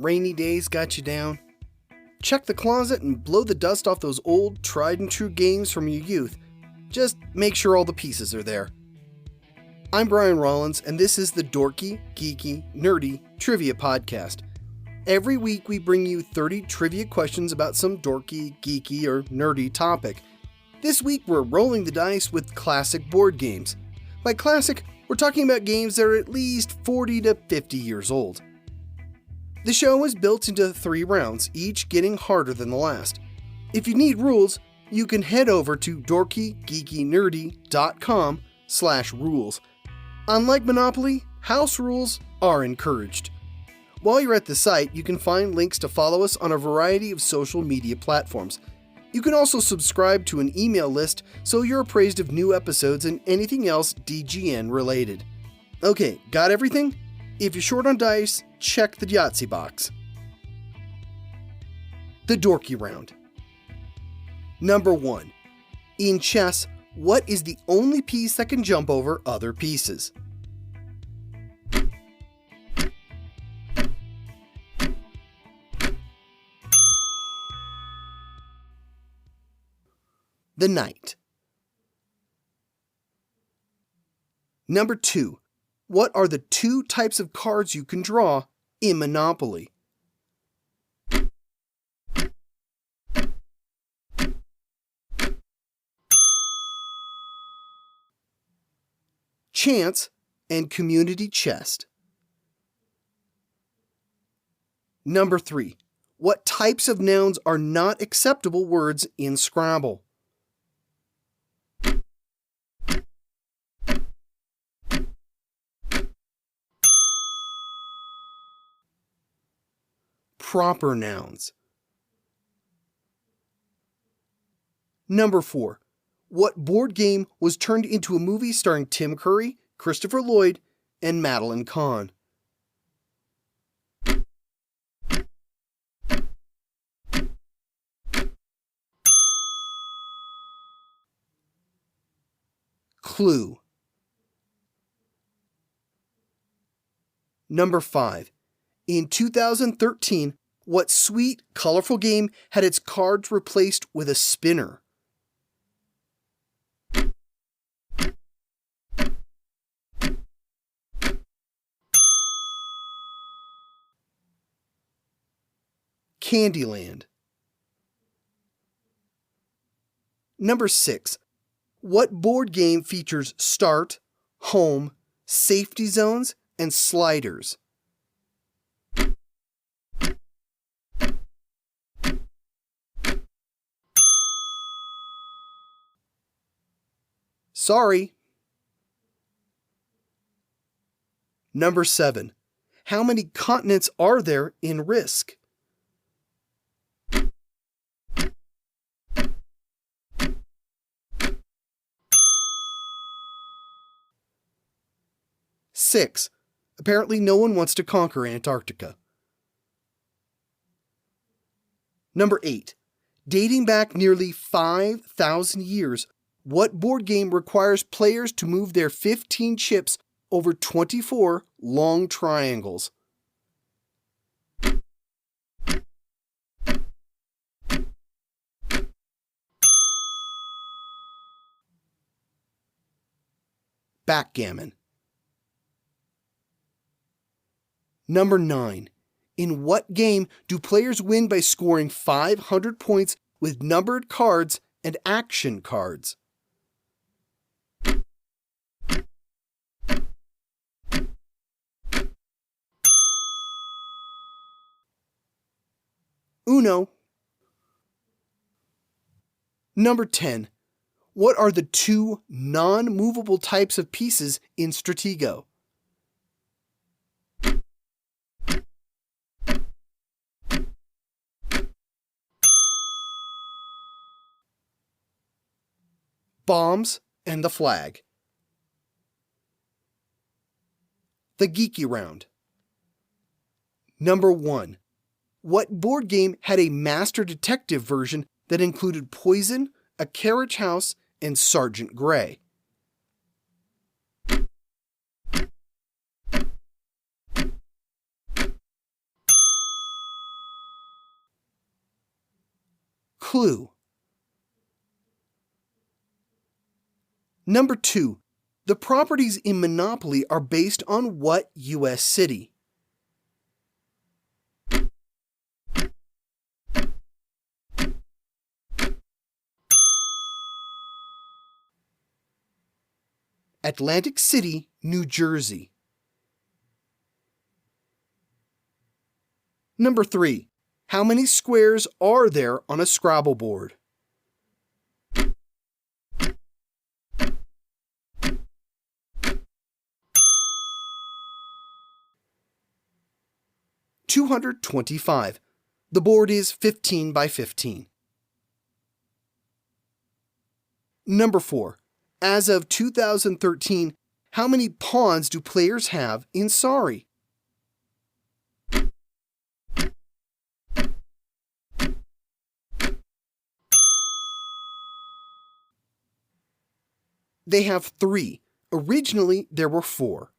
Rainy days got you down? Check the closet and blow the dust off those old, tried and true games from your youth. Just make sure all the pieces are there. I'm Brian Rollins, and this is the Dorky, Geeky, Nerdy Trivia Podcast. Every week we bring you 30 trivia questions about some dorky, geeky, or nerdy topic. This week we're rolling the dice with classic board games. By classic, we're talking about games that are at least 40 to 50 years old. The show is built into 3 rounds, each getting harder than the last. If you need rules, you can head over to dorkygeekynerdy.com/rules. Unlike Monopoly, house rules are encouraged. While you're at the site, you can find links to follow us on a variety of social media platforms. You can also subscribe to an email list so you're appraised of new episodes and anything else DGN related. Okay, got everything? If you're short on dice, check the Yahtzee box. The Dorky Round. Number 1. In chess, what is the only piece that can jump over other pieces? The knight. Number 2. What are the 2 types of cards you can draw in Monopoly? Chance and community chest. Number 3. What types of nouns are not acceptable words in Scrabble? Proper nouns. Number 4. What board game was turned into a movie starring Tim Curry, Christopher Lloyd, and Madeline Kahn? Clue. Number 5. In 2013, what sweet, colorful game had its cards replaced with a spinner? Candyland. Number 6. What board game features start, home, safety zones, and sliders? Sorry. Number 7. How many continents are there in Risk? Six. Apparently no one wants to conquer Antarctica. Number 8. Dating back nearly 5,000 years, what board game requires players to move their 15 chips over 24 long triangles? Backgammon. Number 9. In what game do players win by scoring 500 points with numbered cards and action cards? Uno. Number 10. What are the 2 non-movable types of pieces in Stratego? Bombs and the flag. The Geeky Round. Number 1. What board game had a Master Detective version that included Poison, A Carriage House, and Sergeant Grey? Clue. Number 2. The properties in Monopoly are based on what U.S. city? Atlantic City, New Jersey. Number 3. How many squares are there on a Scrabble board? $225. The board is 15 by 15. Number 4. As of 2013, how many pawns do players have in Sorry? They have 3. Originally, there were 4.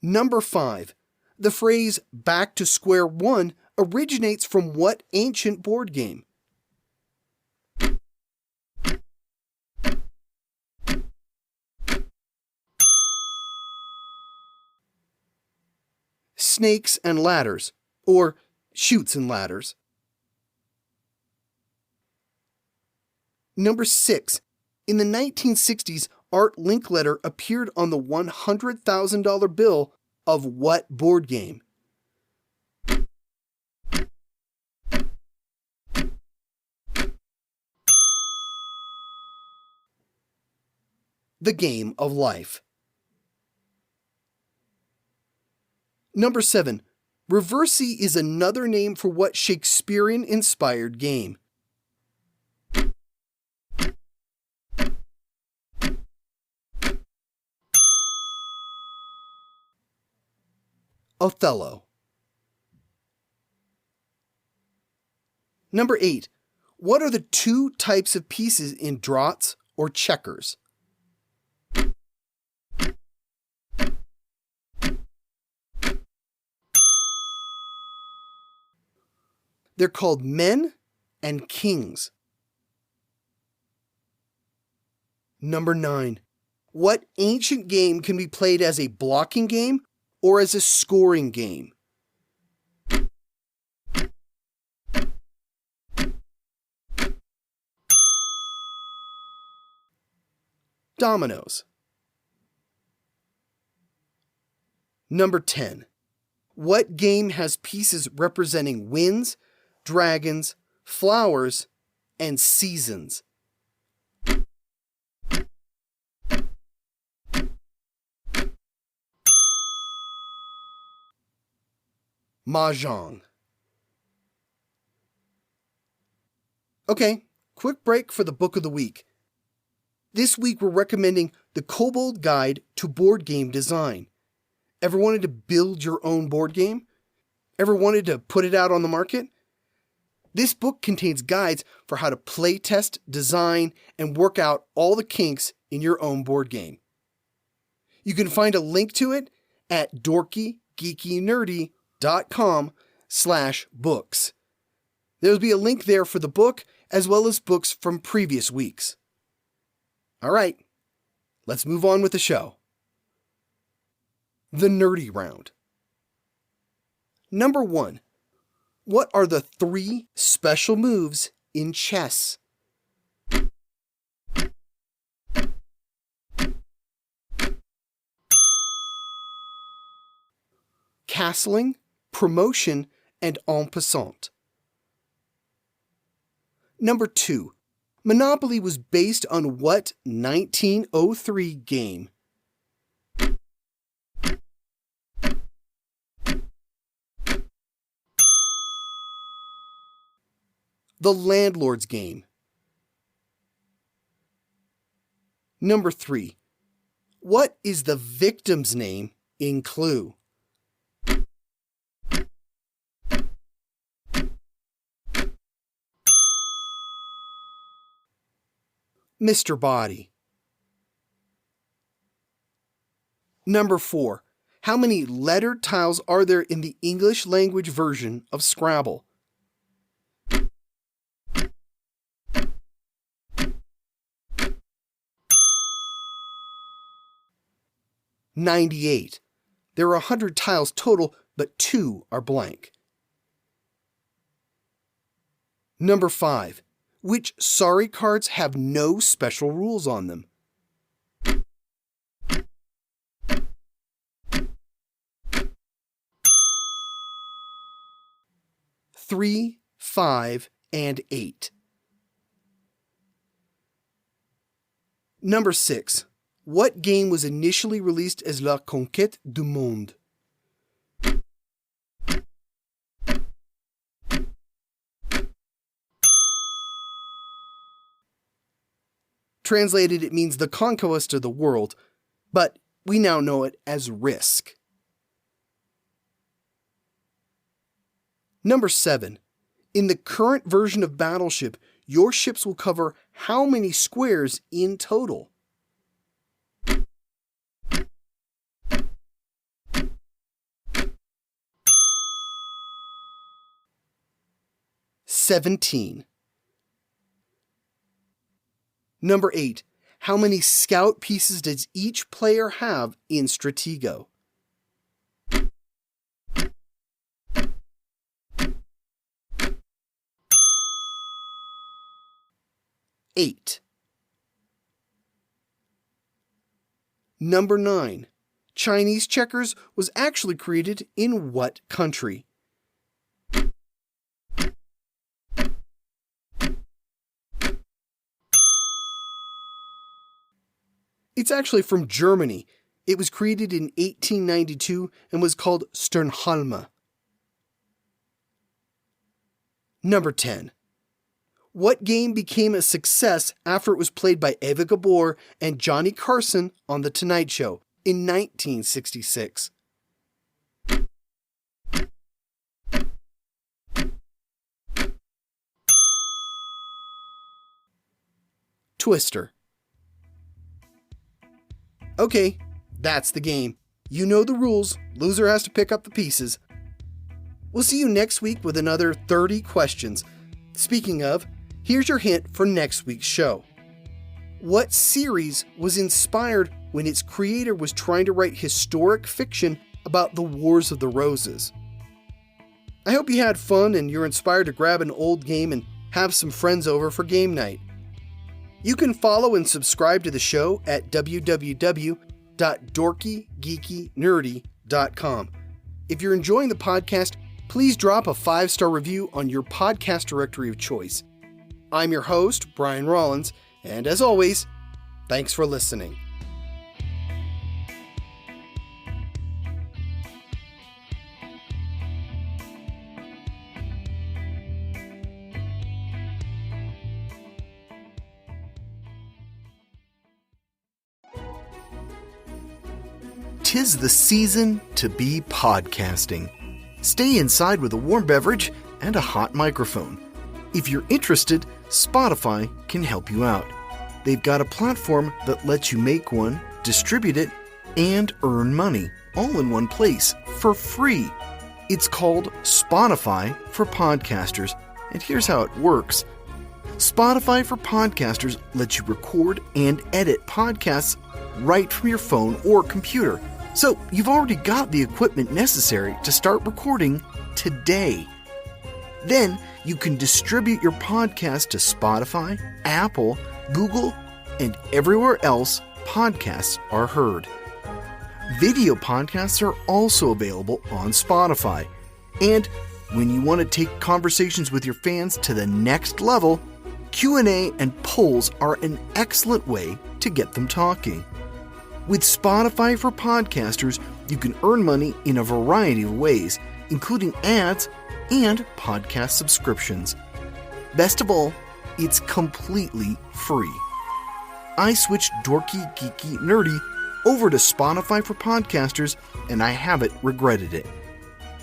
Number 5. The phrase back to square one originates from what ancient board game? Snakes and Ladders, or Chutes and Ladders. Number 6. In the 1960s, Art Linkletter appeared on the $100,000 bill of what board game? The Game of Life. Number 7. Reversi is another name for what Shakespearean-inspired game? Othello. Number 8. What are the 2 types of pieces in draughts or checkers? They're called men and kings. Number 9. What ancient game can be played as a blocking game or as a scoring game? Dominoes. Number 10. What game has pieces representing winds, dragons, flowers, and seasons? Mahjong. Okay, quick break for the book of the week. This week we're recommending The Kobold Guide to Board Game Design. Ever wanted to build your own board game? Ever wanted to put it out on the market? This book contains guides for how to play test, design, and work out all the kinks in your own board game. You can find a link to it at dorkygeekynerdy.com/books. There'll be a link there for the book as well as books from previous weeks. All right, let's move on with the show. The Nerdy Round. Number 1. What are the 3 special moves in chess? Castling, promotion, and en passant. Number 2. Monopoly was based on what 1903 game? The Landlord's Game. Number 3. What is the victim's name in Clue? Mr. Body. Number 4. How many letter tiles are there in the English language version of Scrabble? 98. There are 100 tiles total, but 2 are blank. Number 5. Which sorry cards have no special rules on them? 3, 5, and 8. Number 6. What game was initially released as La Conquête du Monde? Translated, it means the conquest of the world, but we now know it as Risk. Number 7. In the current version of Battleship, your ships will cover how many squares in total? 17. Number 8. How many scout pieces does each player have in Stratego? 8. Number 9. Chinese checkers was actually created in what country? It's actually from Germany. It was created in 1892 and was called Sternhalma. Number 10. What game became a success after it was played by Eva Gabor and Johnny Carson on The Tonight Show in 1966? Twister. Okay, that's the game. You know the rules. Loser has to pick up the pieces. We'll see you next week with another 30 questions. Speaking of, here's your hint for next week's show. What series was inspired when its creator was trying to write historic fiction about the Wars of the Roses? I hope you had fun and you're inspired to grab an old game and have some friends over for game night. You can follow and subscribe to the show at www.dorkygeekynerdy.com. If you're enjoying the podcast, please drop a 5-star review on your podcast directory of choice. I'm your host, Brian Rollins, and as always, thanks for listening. Tis the season to be podcasting. Stay inside with a warm beverage and a hot microphone. If you're interested, Spotify can help you out. They've got a platform that lets you make one, distribute it, and earn money all in one place for free. It's called Spotify for Podcasters, and here's how it works. Spotify for Podcasters lets you record and edit podcasts right from your phone or computer. So you've already got the equipment necessary to start recording today. Then you can distribute your podcast to Spotify, Apple, Google, and everywhere else podcasts are heard. Video podcasts are also available on Spotify. And when you want to take conversations with your fans to the next level, Q&A and polls are an excellent way to get them talking. With Spotify for Podcasters, you can earn money in a variety of ways, including ads and podcast subscriptions. Best of all, it's completely free. I switched Dorky, Geeky, Nerdy over to Spotify for Podcasters, and I haven't regretted it.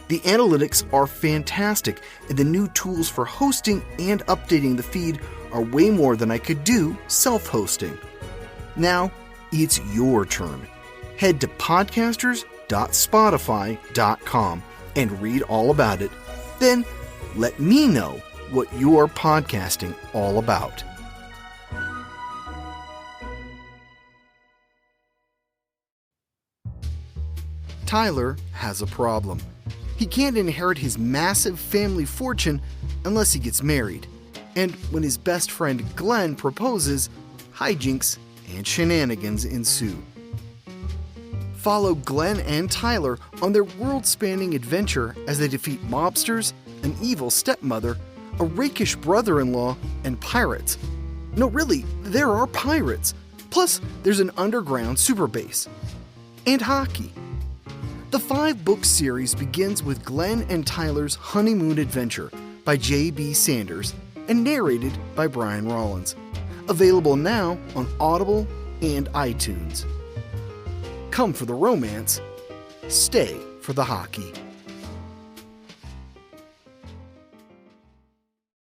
The analytics are fantastic, and the new tools for hosting and updating the feed are way more than I could do self-hosting. Now, it's your turn. Head to podcasters.spotify.com and read all about it. Then let me know what you're podcasting all about. Tyler has a problem. He can't inherit his massive family fortune unless he gets married. And when his best friend Glenn proposes, hijinks and shenanigans ensue. Follow Glenn and Tyler on their world-spanning adventure as they defeat mobsters, an evil stepmother, a rakish brother-in-law, and pirates. No, really, there are pirates. Plus, there's an underground super base. And hockey. The 5-book series begins with Glenn and Tyler's honeymoon adventure by J.B. Sanders and narrated by Brian Rollins. Available now on Audible and iTunes. Come for the romance, stay for the hockey.